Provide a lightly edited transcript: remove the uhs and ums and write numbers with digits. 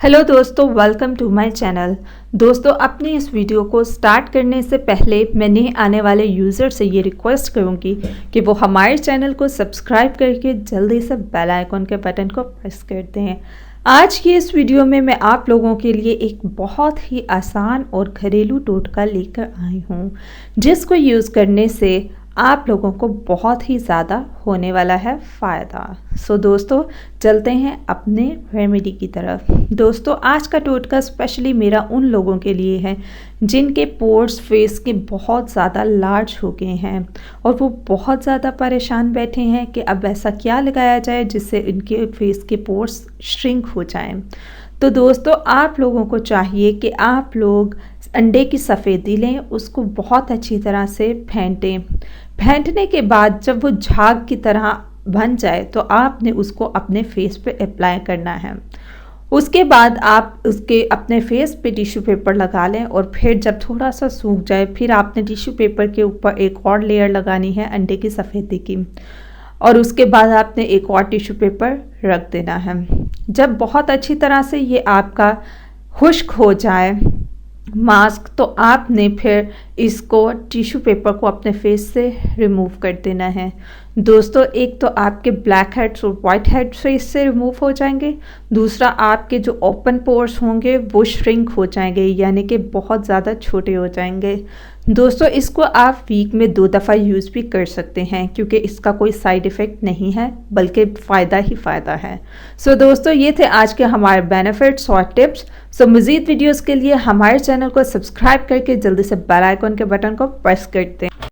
Hello दोस्तों, welcome to my channel. दोस्तों, अपनी इस वीडियो को स्टार्ट करने से पहले मैं नए आने वाले यूज़र से ये रिक्वेस्ट करूँगी कि वो हमारे चैनल को सब्सक्राइब करके जल्दी से बेल आइकन के बटन को प्रेस कर दें। आज की इस वीडियो में मैं आप लोगों के लिए एक बहुत ही आसान और घरेलू टोटका लेकर आई हूँ, जिसको यूज़ करने से आप लोगों को बहुत ही ज़्यादा होने वाला है फ़ायदा। सो दोस्तों, चलते हैं अपने रेमेडी की तरफ। दोस्तों, आज का टोटका स्पेशली मेरा उन लोगों के लिए है जिनके पोर्स फेस के बहुत ज़्यादा लार्ज हो गए हैं और वो बहुत ज़्यादा परेशान बैठे हैं कि अब ऐसा क्या लगाया जाए जिससे इनके फेस के पोर्स श्रिंक हो जाएं। तो दोस्तों, आप लोगों को चाहिए कि आप लोग अंडे की सफ़ेदी लें, उसको बहुत अच्छी तरह से फेंटें। फेंटने के बाद जब वो झाग की तरह बन जाए तो आपने उसको अपने फेस पे अप्लाई करना है। उसके बाद आप उसके अपने फेस पे टिश्यू पेपर लगा लें और फिर जब थोड़ा सा सूख जाए फिर आपने टिश्यू पेपर के ऊपर एक और लेयर लगानी है अंडे की सफ़ेदी की, और उसके बाद आपने एक और टिश्यू पेपर रख देना है। जब बहुत अच्छी तरह से ये आपका खुश्क हो जाए मास्क, तो आपने फिर इसको टिश्यू पेपर को अपने फेस से रिमूव कर देना है। दोस्तों, एक तो आपके ब्लैक हेड्स और वाइट हेड्स फेस से रिमूव हो जाएंगे, दूसरा आपके जो ओपन पोर्स होंगे वो श्रिंक हो जाएंगे, यानी कि बहुत ज़्यादा छोटे हो जाएंगे। दोस्तों, इसको आप वीक में 2 दफ़ा यूज़ भी कर सकते हैं क्योंकि इसका कोई साइड इफ़ेक्ट नहीं है बल्कि फ़ायदा ही फ़ायदा है। सो दोस्तों, ये थे आज के हमारे बेनिफिट्स और टिप्स। सो मज़ीद वीडियोज़ के लिए हमारे चैनल को सब्सक्राइब करके जल्दी से बेल आइकन के बटन को प्रेस करते हैं।